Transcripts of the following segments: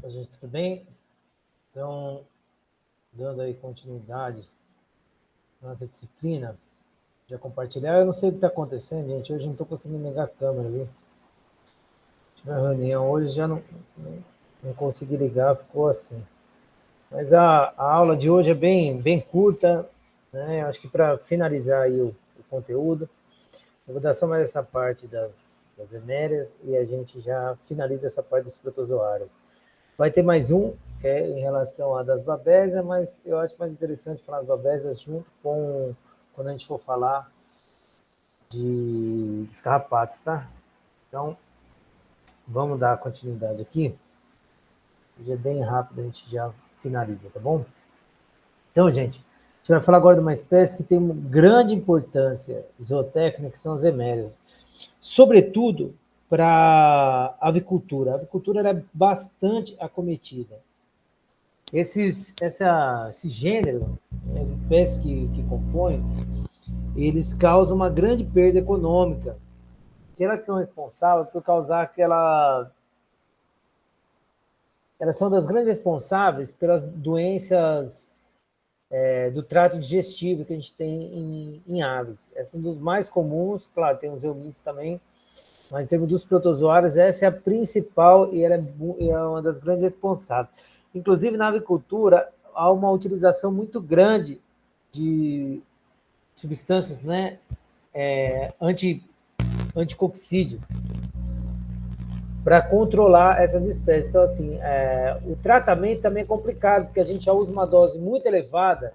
Oi, gente, tudo bem? Então, dando aí continuidade à nossa disciplina, já compartilhar. Eu não sei o que está acontecendo, gente. Hoje não estou conseguindo ligar a câmera, viu? Tive uma reunião hoje, já não consegui ligar, ficou assim. Mas a aula de hoje é bem curta, né? Acho que para finalizar aí o conteúdo, eu vou dar só mais essa parte das emérias e a gente já finaliza essa parte dos protozoários. Vai ter mais um, que é em relação a das babésias, mas eu acho mais interessante falar das babésias junto com quando a gente for falar dos carrapatos, tá? Então, vamos dar continuidade aqui. Hoje é bem rápido, a gente já finaliza, tá bom? Então, gente, a gente vai falar agora de uma espécie que tem uma grande importância zootécnica, que são as emérias. Sobretudo para a avicultura. A avicultura era bastante acometida. Esse gênero, né, as espécies que compõem, eles causam uma grande perda econômica, que elas são responsáveis por causar aquela... Elas são das grandes responsáveis pelas doenças do trato digestivo que a gente tem em aves. Essa é um dos mais comuns, claro, tem os eumintes também, mas em termos dos protozoários, essa é a principal e ela é uma das grandes responsáveis. Inclusive, na avicultura, há uma utilização muito grande de substâncias, né, anticocídios para controlar essas espécies. Então, assim, o tratamento também é complicado, porque a gente já usa uma dose muito elevada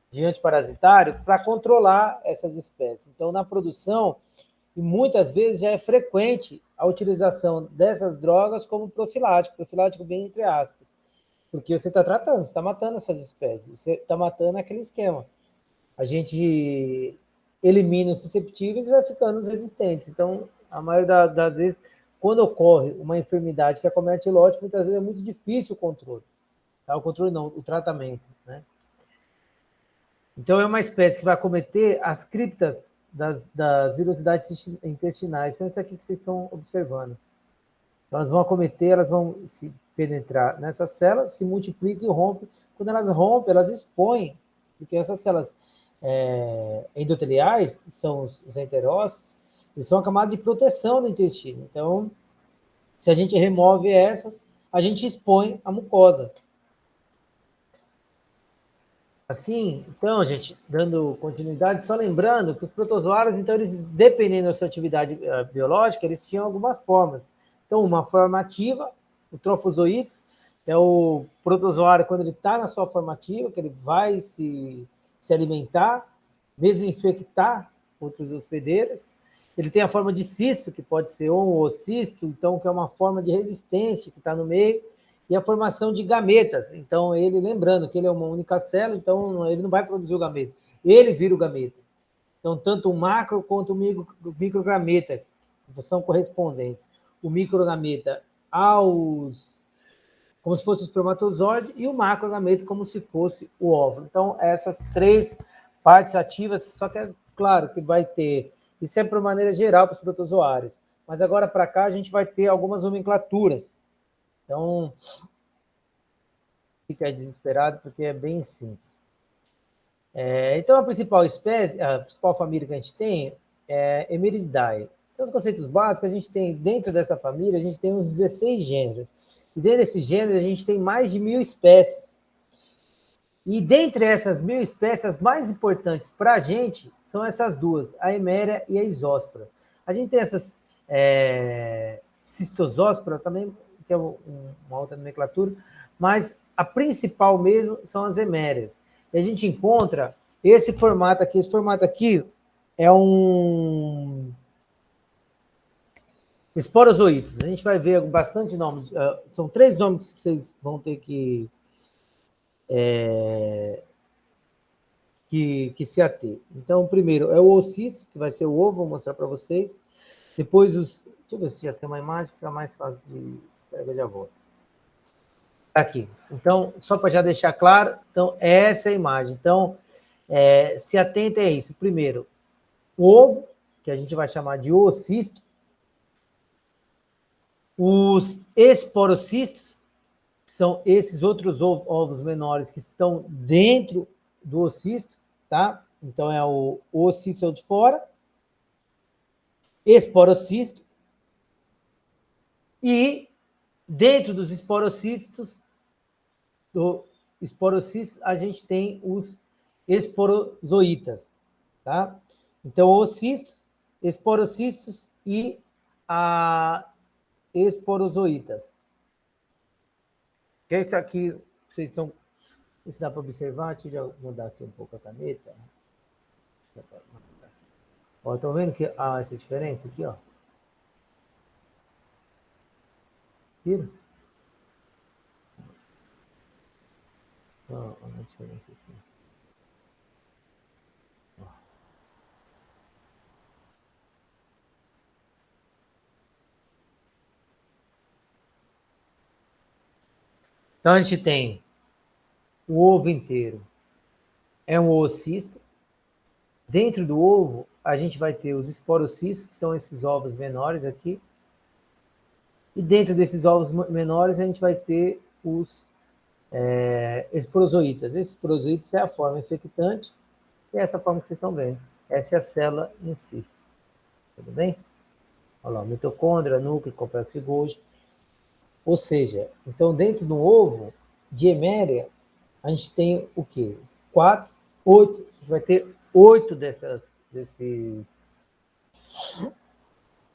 de antiparasitário para controlar essas espécies. Então, na produção, e muitas vezes já é frequente a utilização dessas drogas como profilático bem entre aspas, porque você está tratando, você está matando essas espécies, você está matando aquele esquema. A gente elimina os susceptíveis e vai ficando os resistentes. Então, a maioria das vezes, quando ocorre uma enfermidade que acomete lote, muitas vezes é muito difícil o controle. Tá? O controle não, o tratamento. Né? Então, é uma espécie que vai acometer as criptas das virosidades intestinais. Então, isso aqui que vocês estão observando. Então, elas vão acometer, elas vão se penetrar nessas células, se multiplicam e rompem. Quando elas rompem, elas expõem, porque essas células endoteliais, que são os enterócitos, eles são a camada de proteção do intestino. Então, se a gente remove essas, a gente expõe a mucosa. Assim, então, gente, dando continuidade, só lembrando que os protozoários, então, eles, dependendo da sua atividade biológica, eles tinham algumas formas. Então, uma forma ativa, o trofozoítos, é o protozoário quando ele está na sua forma ativa, que ele vai se alimentar, mesmo infectar outros hospedeiros. Ele tem a forma de cisto, que pode ser um oocisto, então, que é uma forma de resistência que está no meio, e a formação de gametas. Então, ele, lembrando que ele é uma única célula, então ele não vai produzir o gameta. Ele vira o gameta. Então, tanto o macro quanto o microgameta são correspondentes. O microgameta como se fosse o espermatozoide, e o macrogameta como se fosse o óvulo. Então, essas três partes ativas, só que é claro que vai ter, isso é para maneira geral para os protozoários, mas agora para cá a gente vai ter algumas nomenclaturas. Então, fica desesperado porque é bem simples. Então, a principal espécie, a principal família que a gente tem é Emeridae. Então, os conceitos básicos, a gente tem, dentro dessa família, a gente tem uns 16 gêneros. E dentro desses gêneros, a gente tem mais de 1.000 espécies. E dentre essas 1.000 espécies, as mais importantes para a gente são essas duas, a Eméria e a Isóspora. A gente tem essas Cistosóspora também, que é uma outra nomenclatura, mas a principal mesmo são as Emérias. E a gente encontra esse formato aqui é um esporozoítos. A gente vai ver bastante nome, são 3 nomes que vocês vão ter que se ater. Então, primeiro é o oocisto, que vai ser o ovo, vou mostrar para vocês. Depois deixa eu ver se já tem uma imagem, fica mais fácil de... Pega, já volto. Aqui. Então, só para já deixar claro, então, essa é a imagem. Então, se atenta a isso. Primeiro, o ovo, que a gente vai chamar de oocisto. Os esporocistos, são esses outros ovos menores que estão dentro do oocisto, tá? Então, é o oocisto de fora, esporocisto, e dentro dos esporocistos, a gente tem os esporozoítas, tá? Então, oocistos, esporocistos e a esporozoítas. Que isso aqui, vocês estão... Se dá para observar, deixa eu mudar aqui um pouco a caneta. Ó, estão vendo que há essa diferença aqui, ó? Viram? Olha a diferença aqui. Ó. Então, a gente tem o ovo inteiro. É um oocisto. Dentro do ovo, a gente vai ter os esporocistos, que são esses ovos menores aqui. E dentro desses ovos menores, a gente vai ter os esporozoítas. Esses esporozoítas é a forma infectante, e é essa forma que vocês estão vendo. Essa é a célula em si. Tudo bem? Olha lá, mitocôndria, núcleo, complexo de Golgi. Ou seja, então dentro do ovo de Eméria, a gente tem o quê? 4, 8. A gente vai ter 8 desses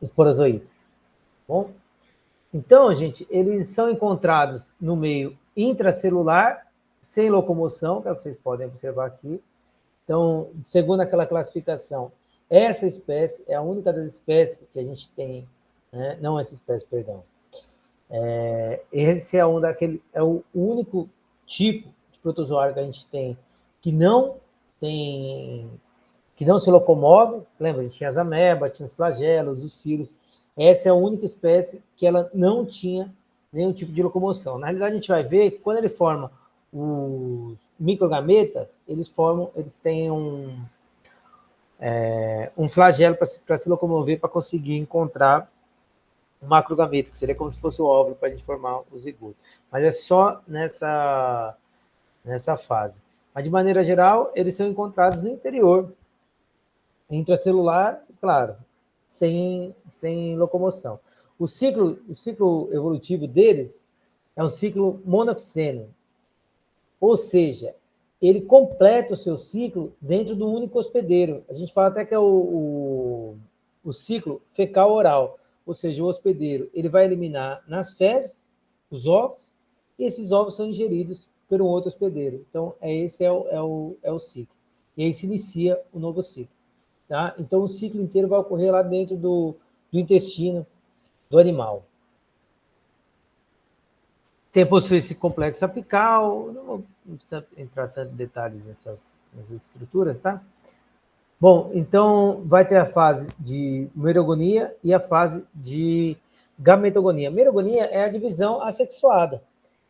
esporozoítas. Bom? Então, gente, eles são encontrados no meio intracelular, sem locomoção, que é o que vocês podem observar aqui. Então, segundo aquela classificação, essa espécie é a única das espécies que a gente tem, né? Não essa espécie, perdão. Esse é o único tipo de protozoário que a gente tem que não se locomove. Lembra, a gente tinha as amebas, tinha os flagelos, os ciros. Essa é a única espécie que ela não tinha nenhum tipo de locomoção. Na realidade, a gente vai ver que quando ele forma os microgametas, eles têm um flagelo para se locomover, para conseguir encontrar um macrogameta, que seria como se fosse o óvulo para a gente formar o zigoto. Mas é só nessa fase. Mas, de maneira geral, eles são encontrados no interior, intracelular, claro, sem locomoção. O ciclo evolutivo deles é um ciclo monoxênio, ou seja, ele completa o seu ciclo dentro do único hospedeiro. A gente fala até que é o ciclo fecal-oral, ou seja, o hospedeiro ele vai eliminar nas fezes os ovos, e esses ovos são ingeridos por um outro hospedeiro. Então, esse é o ciclo. E aí se inicia o novo ciclo. Tá? Então, o ciclo inteiro vai ocorrer lá dentro do intestino do animal. Tem possui esse complexo apical, não precisa entrar tanto em detalhes nessas estruturas, tá? Bom, então vai ter a fase de merogonia e a fase de gametogonia. Merogonia é a divisão assexuada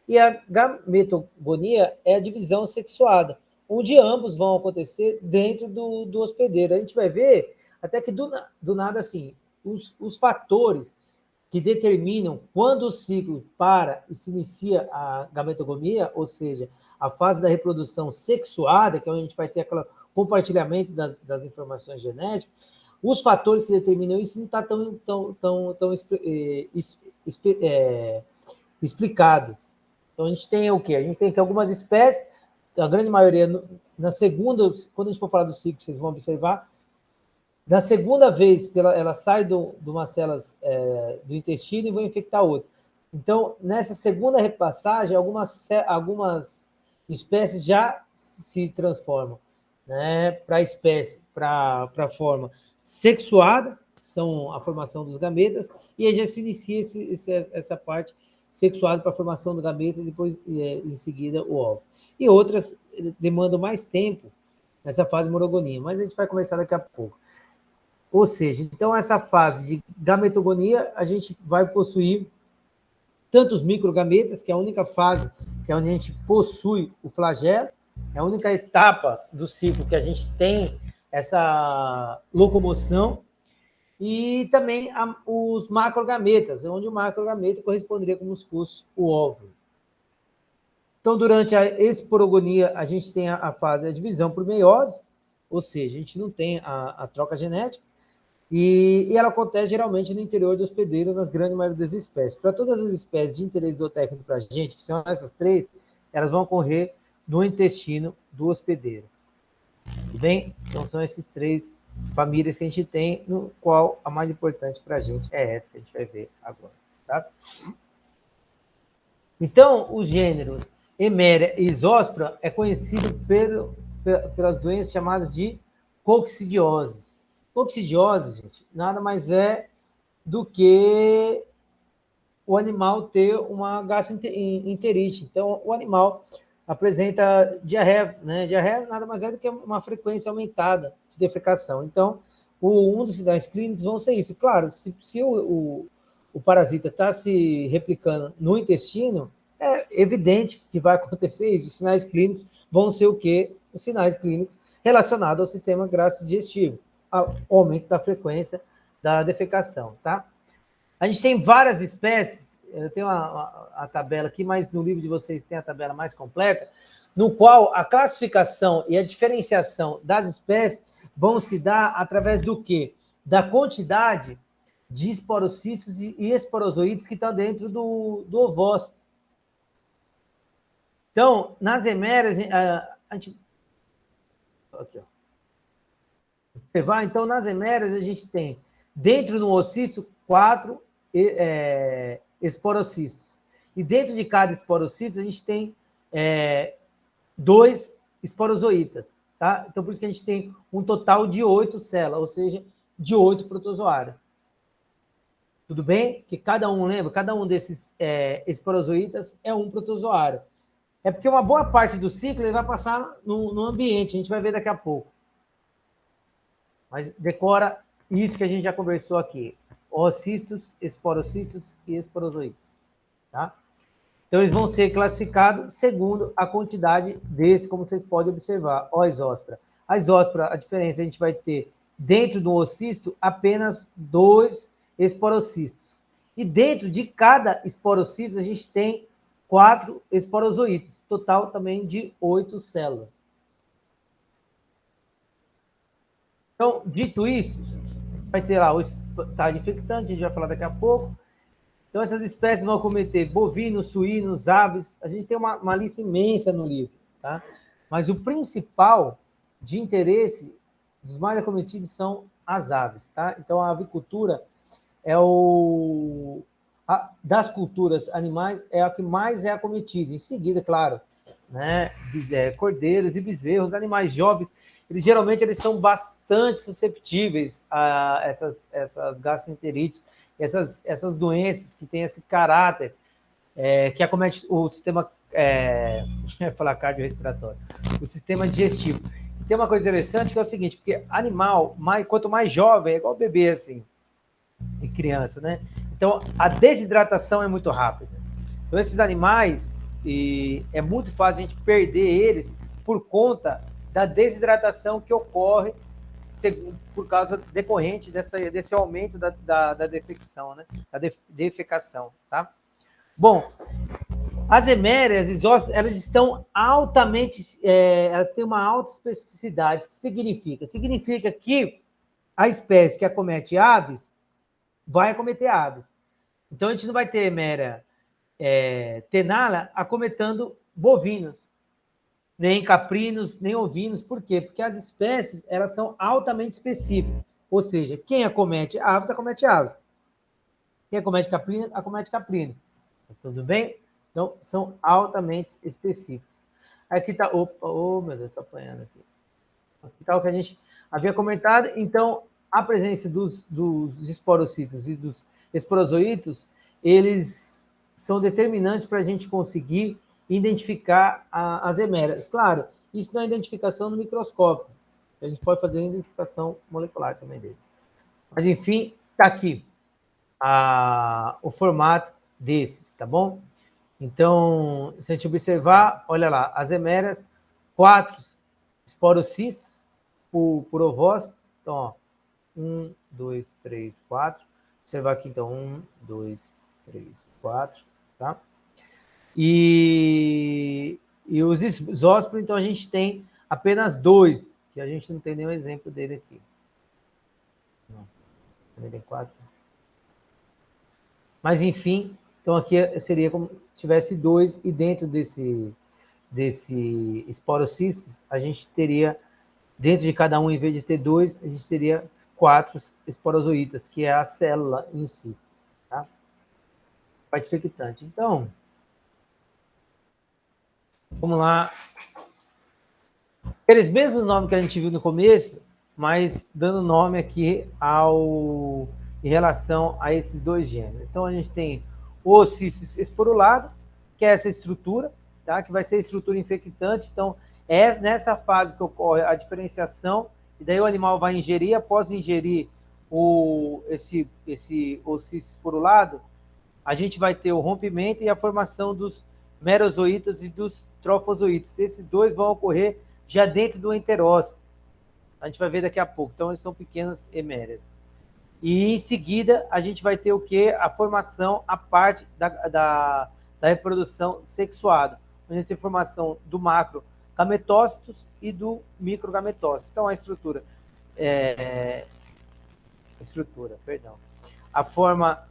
e a gametogonia é a divisão sexuada, onde ambos vão acontecer dentro do hospedeiro. A gente vai ver até que do nada, assim, os fatores que determinam quando o ciclo para e se inicia a gametogonia, ou seja, a fase da reprodução sexuada, que é onde a gente vai ter aquele compartilhamento das informações genéticas, os fatores que determinam isso não está tão explicados. Então, a gente tem o quê? A gente tem que algumas espécies, a grande maioria, na segunda, quando a gente for falar do ciclo, vocês vão observar, da segunda vez, ela sai de umas células do intestino e vai infectar outra. Então, nessa segunda repassagem, algumas espécies já se transformam, né, para a forma sexuada, que são a formação dos gametas, e aí já se inicia essa parte sexuada para a formação do gameta e depois, em seguida, o ovo. E outras demandam mais tempo nessa fase monogonia, mas a gente vai conversar daqui a pouco. Ou seja, então essa fase de gametogonia, a gente vai possuir tanto os microgametas, que é a única fase que é onde a gente possui o flagelo, é a única etapa do ciclo que a gente tem essa locomoção, e também os macrogametas, onde o macrogameta corresponderia como se fosse o óvulo. Então, durante a esporogonia, a gente tem a fase da divisão por meiose, ou seja, a gente não tem a troca genética, e ela acontece geralmente no interior do hospedeiro, nas grandes maioria das espécies. Para todas as espécies de interesse zootécnico para a gente, que são essas três, elas vão ocorrer no intestino do hospedeiro. Tudo bem? Então, são esses três famílias que a gente tem, no qual a mais importante para a gente é essa que a gente vai ver agora. Tá? Então, os gêneros Eméria e Zóspora é conhecido pelas doenças chamadas de coccidioses. Coccidiose, gente, nada mais é do que o animal ter uma gastroenterite. Então, o animal apresenta diarreia, né? Diarreia nada mais é do que uma frequência aumentada de defecação. Então, um dos sinais clínicos vão ser isso. Claro, se o parasita está se replicando no intestino, é evidente que vai acontecer isso. Os sinais clínicos vão ser o quê? Os sinais clínicos relacionados ao sistema gastrodigestivo, ao aumento da frequência da defecação, tá? A gente tem várias espécies, eu tenho a tabela aqui, mas no livro de vocês tem a tabela mais completa, no qual a classificação e a diferenciação das espécies vão se dar através do quê? Da quantidade de esporocistos e esporozoídes que estão dentro do ovócito. Então, nas emérias, a gente... Aqui, ó. Você vai, então, nas emérias, a gente tem, dentro do oocisto, 4 esporocistos. E dentro de cada esporocisto, a gente tem 2 esporozoítas. Tá? Então, por isso que a gente tem um total de 8 células, ou seja, de 8 protozoários. Tudo bem? Que cada um, lembra? Cada um desses esporozoítas é um protozoário. É porque uma boa parte do ciclo ele vai passar no ambiente, a gente vai ver daqui a pouco. Mas decora isso que a gente já conversou aqui. Oocistos, esporocistos e esporozoítos. Tá? Então, eles vão ser classificados segundo a quantidade desse, como vocês podem observar. Ó, a isóspora. A isóspora, a diferença, a gente vai ter dentro do oocisto apenas 2 esporocistos. E dentro de cada esporocisto, a gente tem 4 esporozoítos. Total também de 8 células. Então, dito isso, vai ter lá o estágio infectante, a gente vai falar daqui a pouco. Então, essas espécies vão acometer bovinos, suínos, aves. A gente tem uma lista imensa no livro, tá? Mas o principal de interesse dos mais acometidos são as aves, tá? Então, a avicultura é das culturas animais, é a que mais é acometida. Em seguida, claro, né, cordeiros e bezerros, animais jovens, eles são bastante susceptíveis a essas gastroenterites, essas doenças que têm esse caráter que acomete o sistema, falar cardiorrespiratório, o sistema digestivo. E tem uma coisa interessante que é o seguinte, porque animal, quanto mais jovem, é igual bebê, assim, e criança, né? Então, a desidratação é muito rápida. Então, esses animais, é muito fácil a gente perder eles por conta da desidratação que ocorre por causa decorrente desse aumento da defecção, né? Da defecação, tá? Bom, as emérias, elas estão altamente, elas têm uma alta especificidade. O que significa? Significa que a espécie que acomete aves vai acometer aves. Então, a gente não vai ter eméria tenala acometendo bovinos, nem caprinos, nem ovinos. Por quê? Porque as espécies elas são altamente específicas. Ou seja, quem acomete aves, acomete aves. Quem acomete caprino, acomete caprino. Tudo bem? Então, são altamente específicos. Aqui está... Oh, meu Deus, está apanhando aqui. Aqui está o que a gente havia comentado. Então, a presença dos esporocitos e dos esporozoítos, eles são determinantes para a gente conseguir identificar as emérias. Claro, isso não é identificação no microscópio. A gente pode fazer a identificação molecular também dele. Mas, enfim, está aqui o formato desses, tá bom? Então, se a gente observar, olha lá, as emérias, 4 esporocistos por ovócito. Então, ó, 1, 2, 3, 4. Observar aqui, então, 1, 2, 3, 4, tá? E os isósporos, então, a gente tem apenas 2, que a gente não tem nenhum exemplo dele aqui. Não, também tem 4. Mas, enfim, então aqui seria como se tivesse 2, e dentro desse esporocisto, a gente teria, dentro de cada um, em vez de ter 2, a gente teria 4 esporozoítas, que é a célula em si. Tá? Parte infectante. Então, vamos lá. Aqueles mesmos nomes que a gente viu no começo, mas dando nome aqui em relação a esses 2 gêneros. Então, a gente tem o cisto esporulado, que é essa estrutura, tá? Que vai ser a estrutura infectante. Então, é nessa fase que ocorre a diferenciação, e daí o animal vai ingerir, após ingerir esse cisto esporulado, a gente vai ter o rompimento e a formação dos merozoítas e dos trofozoítas. Esses 2 vão ocorrer já dentro do enterócito. A gente vai ver daqui a pouco. Então, eles são pequenas hemérias. E, em seguida, a gente vai ter o quê? A formação, a parte da reprodução sexuada, onde a gente tem formação do macrogametócitos e do microgametócito. Então, a estrutura, a forma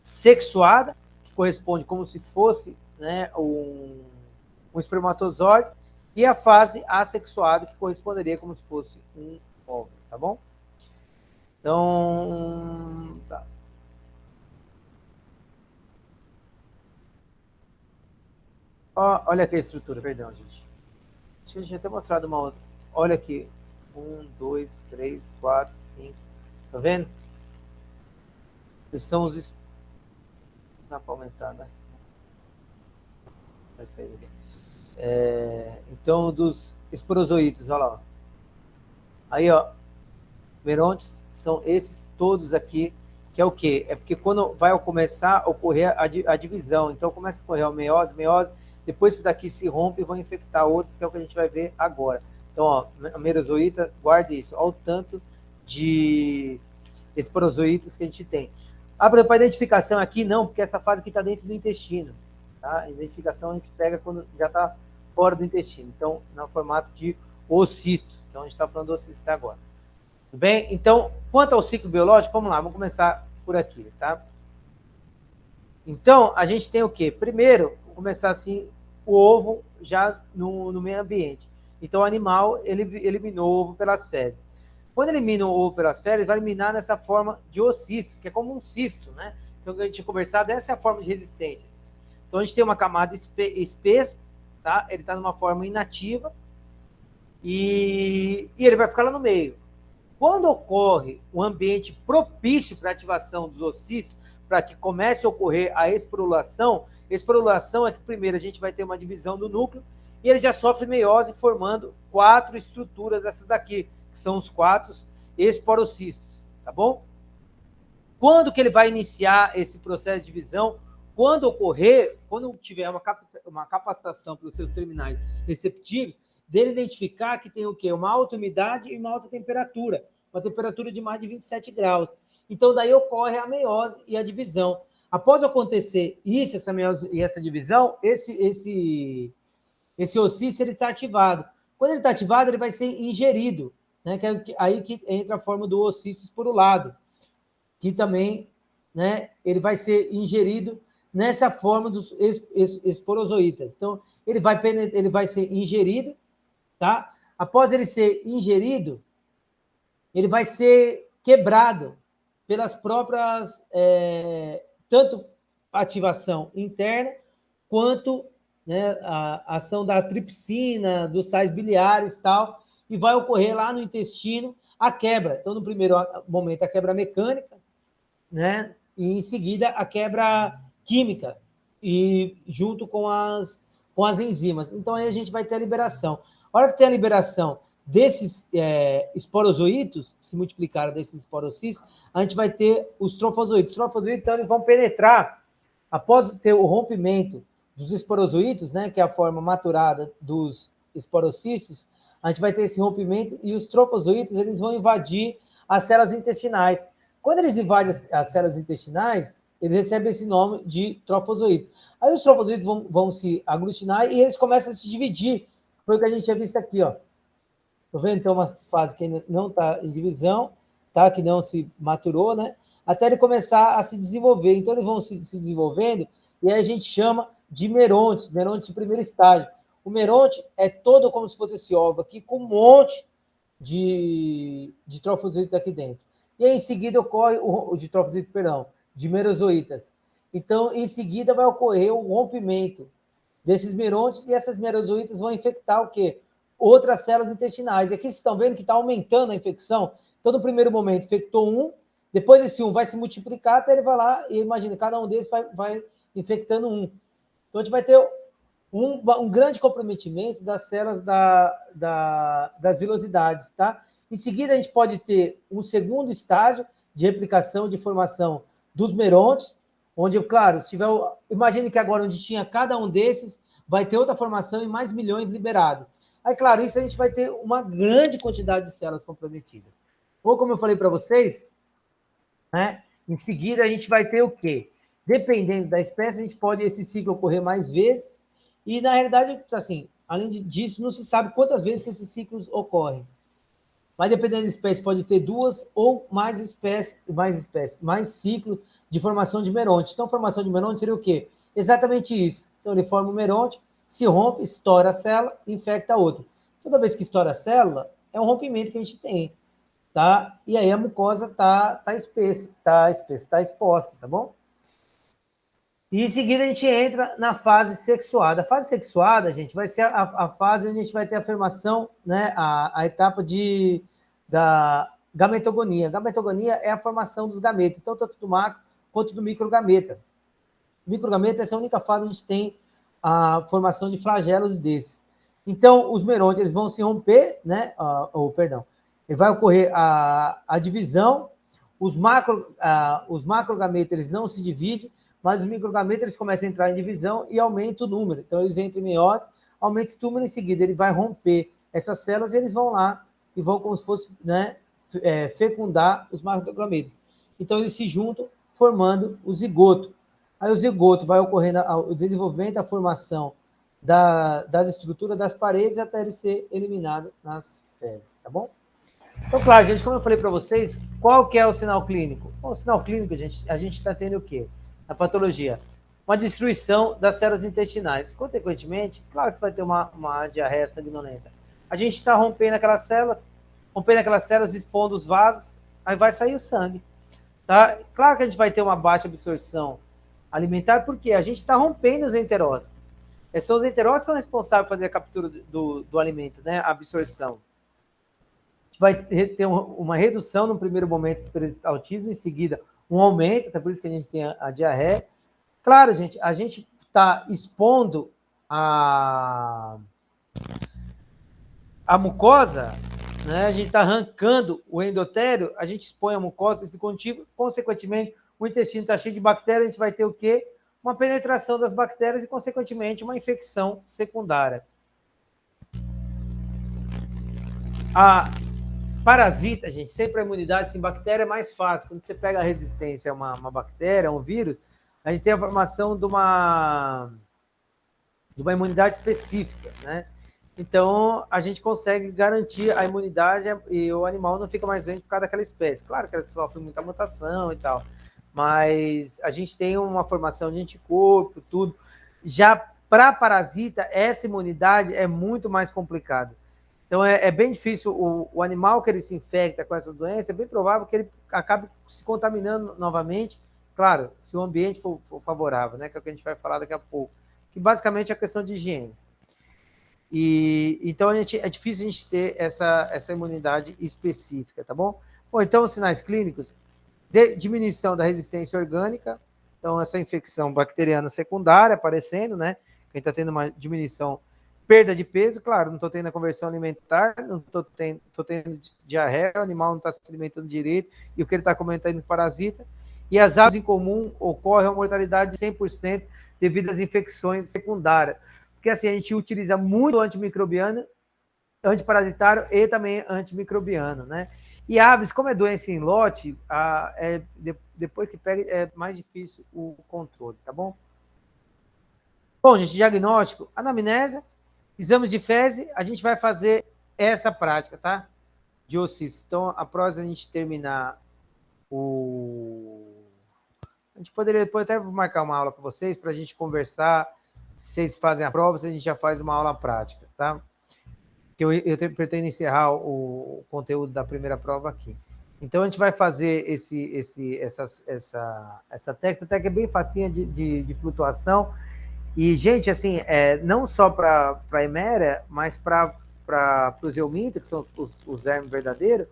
sexuada, que corresponde como se fosse, né, um espermatozoide, e a fase assexuada, que corresponderia como se fosse um óvulo, tá bom? Então, tá. Olha aqui a estrutura, perdão, gente. Acho que a gente tinha até mostrado uma outra. Olha aqui. 1, 2, 3, 4, 5. Tá vendo? Esses são os... Dá para aumentar, né? Vai sair daqui. Então, dos esporozoítos, olha lá. Aí, ó, merontes são esses todos aqui, que é o quê? É porque quando vai começar a ocorrer a divisão, então começa a ocorrer a meiose, depois isso daqui se rompe e vão infectar outros, que é o que a gente vai ver agora. Então, ó, a merozoíta, guarde isso, olha o tanto de esporozoítos que a gente tem. Para a identificação aqui, não, porque essa fase aqui está dentro do intestino. Tá? A identificação a gente pega quando já está fora do intestino. Então, no formato de ocistos. Então, a gente está falando do ocisto agora. Tudo bem? Então, quanto ao ciclo biológico, vamos lá, vamos começar por aqui, tá? Então, a gente tem o quê? Primeiro, vamos começar assim, o ovo já no meio ambiente. Então, o animal, ele eliminou o ovo pelas fezes. Quando elimina o ovo pelas fezes, vai eliminar nessa forma de ocisto, que é como um cisto, né? Então, a gente tinha conversado, essa é a forma de resistência. Então, a gente tem uma camada espessa, tá? Ele está numa forma inativa, e ele vai ficar lá no meio. Quando ocorre um ambiente propício para a ativação dos ocistos, para que comece a ocorrer a esporulação é que primeiro a gente vai ter uma divisão do núcleo, e ele já sofre meiose, formando 4 estruturas, essas daqui, que são os 4 esporocistos, tá bom? Quando que ele vai iniciar esse processo de divisão? Quando ocorrer, quando tiver uma capacitação para os seus terminais receptivos, dele identificar que tem o quê? Uma alta umidade e uma alta temperatura, uma temperatura de mais de 27 graus. Então, daí ocorre a meiose e a divisão. Após acontecer isso, essa meiose e essa divisão, esse ossício ele está ativado. Quando ele está ativado, ele vai ser ingerido, né? Que é aí que entra a forma do ossício esporulado, que também, né, ele vai ser ingerido nessa forma dos esporozoítas. Então, ele vai ser ingerido, tá? Após ele ser ingerido, ele vai ser quebrado pelas próprias, tanto ativação interna, quanto, né, a ação da tripsina, dos sais biliares e tal, e vai ocorrer lá no intestino a quebra. Então, no primeiro momento, a quebra mecânica, né, e em seguida a quebra química, e junto com as enzimas. Então, aí a gente vai ter a liberação. A hora que tem a liberação desses esporozoítos, que se multiplicaram desses esporocistos, a gente vai ter os trofozoítos. Os trofozoítos, então, eles vão penetrar, após ter o rompimento dos esporozoítos, né, que é a forma maturada dos esporocistos, a gente vai ter esse rompimento e os trofozoítos, eles vão invadir as células intestinais. Quando eles invadem as células intestinais, ele recebe esse nome de trofozoito. Aí os trofozoitos vão se aglutinar e eles começam a se dividir. Foi o que a gente tinha visto aqui, ó. Estou vendo? Então, uma fase que ainda não está em divisão, tá? Que não se maturou, né? Até ele começar a se desenvolver. Então, eles vão se desenvolvendo e aí a gente chama de meronte de primeiro estágio. O meronte é todo como se fosse esse ovo aqui, com um monte de trofozoitos aqui dentro. E aí, em seguida, ocorre o de trofozoito, perdão, de merozoítas. Então, em seguida, vai ocorrer o rompimento desses merontes e essas merozoítas vão infectar o quê? Outras células intestinais. E aqui vocês estão vendo que está aumentando a infecção. Então, no primeiro momento, infectou um, depois esse um vai se multiplicar até ele vai lá e imagina, cada um desses vai infectando um. Então, a gente vai ter um grande comprometimento das células das vilosidades, tá? Em seguida, a gente pode ter um segundo estágio de replicação, de formação dos merontes, onde, claro, se tiver, imagine que agora onde tinha cada um desses, vai ter outra formação e mais milhões liberados. Aí, claro, isso a gente vai ter uma grande quantidade de células comprometidas. Ou, como eu falei para vocês, né, em seguida a gente vai ter o quê? Dependendo da espécie, a gente pode esse ciclo ocorrer mais vezes, e, na realidade, assim, além disso, não se sabe quantas vezes que esses ciclos ocorrem. Mas, dependendo da espécie, pode ter duas ou mais ciclos de formação de meronte. Então, formação de meronte seria o quê? Exatamente isso. Então, ele forma o meronte, se rompe, estoura a célula, infecta a outra. Toda vez que estoura a célula, é um rompimento que a gente tem, tá? E aí a mucosa tá exposta, tá bom? E em seguida a gente entra na fase sexuada. A fase sexuada, gente, vai ser a fase onde a gente vai ter a formação, né, a etapa da gametogonia. Gametogonia é a formação dos gametas, então tanto do macro quanto do microgameta. O microgameta é essa única fase onde a gente tem a formação de flagelos desses. Então, os merontes eles vão se romper, né? Vai ocorrer a divisão. Os macrogametas eles não se dividem, mas os microgametas eles começam a entrar em divisão e aumenta o número. Então, eles entram em meiose, aumenta o número, em seguida ele vai romper essas células e eles vão lá e vão como se fosse, né, fecundar os macrogametas. Então, eles se juntam, formando o zigoto. Aí o zigoto vai ocorrendo o desenvolvimento, a formação das estruturas das paredes até ele ser eliminado nas fezes, tá bom? Então, claro, gente, como eu falei para vocês, qual que é o sinal clínico? Bom, o sinal clínico, a gente está tendo o quê? Na patologia? Uma destruição das células intestinais. Consequentemente, claro que você vai ter uma diarreia sanguinolenta. A gente está rompendo aquelas células, expondo os vasos, aí vai sair o sangue. Tá? Claro que a gente vai ter uma baixa absorção alimentar, porque a gente está rompendo os enterócitos. São os enterócitos que são responsáveis por fazer a captura do alimento, né? A absorção. A gente vai ter uma redução no primeiro momento do peristaltismo, em seguida um aumento, até por isso que a gente tem a diarreia. Claro, gente, a gente está expondo a mucosa, né? A gente está arrancando o endotélio, a gente expõe a mucosa, esse contínuo, consequentemente, o intestino está cheio de bactérias, a gente vai ter o quê? Uma penetração das bactérias e, consequentemente, uma infecção secundária. A parasita, gente, sempre a imunidade sem bactéria é mais fácil. Quando você pega a resistência a uma bactéria, a um vírus, a gente tem a formação de uma imunidade específica, né? Então, a gente consegue garantir a imunidade e o animal não fica mais doente por causa daquela espécie. Claro que ela sofre muita mutação e tal, mas a gente tem uma formação de anticorpo, tudo. Já para parasita, essa imunidade é muito mais complicada. Então, é bem difícil. O animal que ele se infecta com essas doenças, é bem provável que ele acabe se contaminando novamente. Claro, se o ambiente for favorável, né? Que é o que a gente vai falar daqui a pouco. Que basicamente é a questão de higiene. Então, é difícil a gente ter essa imunidade específica, tá bom? Bom, então, os sinais clínicos, diminuição da resistência orgânica, então, essa infecção bacteriana secundária aparecendo, né? A gente está tendo uma diminuição, perda de peso, claro, não estou tendo a conversão alimentar, não estou tendo diarreia, o animal não está se alimentando direito, e o que ele está comendo está indo parasita, e as áreas em comum ocorre uma mortalidade de 100% devido às infecções secundárias. Porque assim, a gente utiliza muito antimicrobiano, antiparasitário e também antimicrobiano, né? E aves, como é doença em lote, depois que pega, é mais difícil o controle, tá bom? Bom, gente, diagnóstico, anamnese, exames de fezes, a gente vai fazer essa prática, tá? De oocisto. Então, após a gente terminar o... A gente poderia depois até marcar uma aula com vocês para a gente conversar, se vocês fazem a prova, se a gente já faz uma aula prática, tá? Que eu pretendo encerrar o conteúdo da primeira prova aqui. Então, a gente vai fazer essa técnica é bem facinha de flutuação. E, gente, assim, não só para a eméria, mas para os euminta, que são os vermes verdadeiros,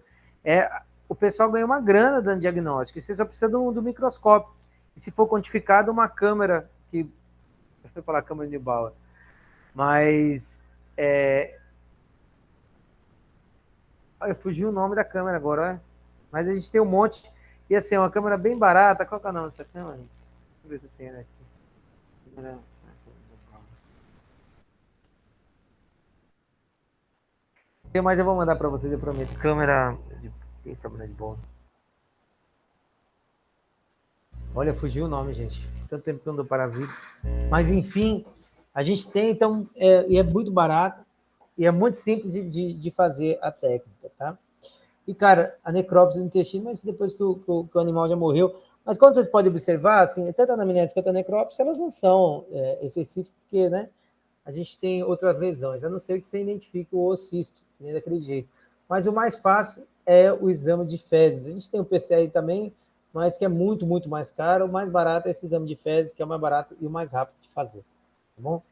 o pessoal ganha uma grana dando diagnóstico. E você só precisa do microscópio. E se for quantificado, uma câmera, que... Eu vou falar câmera de Bauer. Mas... fugiu o nome da câmera agora, ó. Mas a gente tem um monte. E assim, uma câmera bem barata. Qual que é o nome dessa câmera? Deixa eu ver se tem aqui. Mas eu vou mandar para vocês, eu prometo. Câmera de boa. Olha, fugiu o nome, gente. Tanto tempo que eu ando parasita. Mas, enfim, a gente tem, então, e é muito barato, e é muito simples de fazer a técnica, tá? E, cara, a necrópsia do intestino, mas depois que o animal já morreu. Mas quando vocês podem observar, assim, tanto a anamnese quanto a necrópsia, elas não são específicas, porque, né, a gente tem outras lesões, a não ser que você identifique o oocisto, nem daquele jeito. Mas o mais fácil é o exame de fezes. A gente tem o PCR também, mas que é muito, muito mais caro. O mais barato é esse exame de fezes, que é o mais barato e o mais rápido de fazer. Tá bom?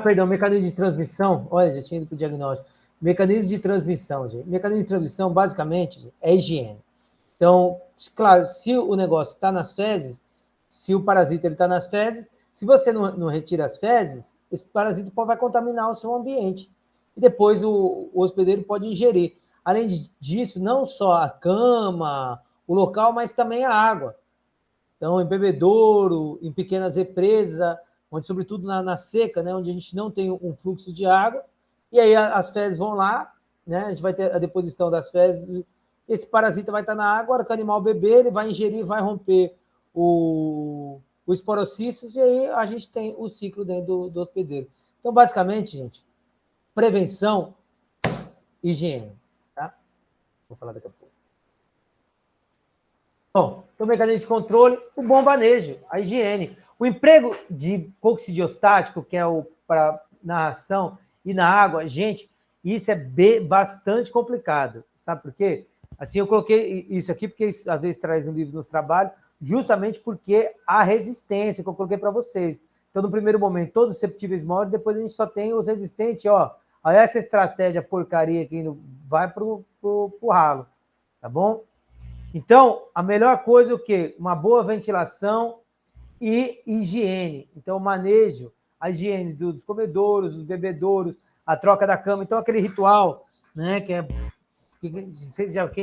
Perdão, mecanismo de transmissão. Olha, já tinha ido para o diagnóstico. Mecanismo de transmissão, gente. Mecanismo de transmissão, basicamente, é higiene. Então, claro, se o negócio está nas fezes, se o parasita está nas fezes, se você não retira as fezes, esse parasita vai contaminar o seu ambiente. E depois o hospedeiro pode ingerir. Além disso, não só a cama, o local, mas também a água. Então, em bebedouro, em pequenas represas, onde, sobretudo na seca, né, onde a gente não tem um fluxo de água, e aí as fezes vão lá, né, a gente vai ter a deposição das fezes, esse parasita vai estar na água, a hora que o animal beber, ele vai ingerir, vai romper o esporocístos, e aí a gente tem o ciclo dentro do hospedeiro. Então, basicamente, gente, prevenção, higiene. Tá? Vou falar daqui a pouco. Bom, então, mecanismo de controle, o bom manejo, a higiene. O emprego de coccidiostático, que é na ação e na água, gente, isso é bastante complicado. Sabe por quê? Assim, eu coloquei isso aqui, porque às vezes traz um livro nos trabalhos, justamente porque a resistência que eu coloquei para vocês. Então, no primeiro momento, todos os susceptíveis morrem, depois a gente só tem os resistentes, ó. Aí essa estratégia porcaria aqui vai pro ralo, tá bom? Então, a melhor coisa é o quê? Uma boa ventilação e higiene. Então, manejo, a higiene dos comedouros, dos bebedouros, a troca da cama. Então, aquele ritual, né, quem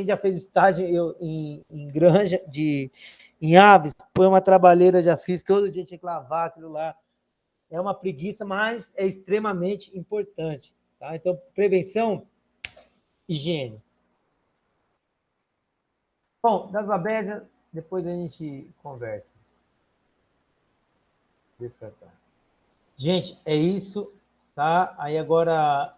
já fez estágio em granja, em aves, põe uma trabalheira, já fiz, todo dia tinha que lavar aquilo lá. É uma preguiça, mas é extremamente importante. Tá? Então, prevenção, higiene. Bom, das babésias, depois a gente conversa. Descartar. Gente, é isso, tá? Aí agora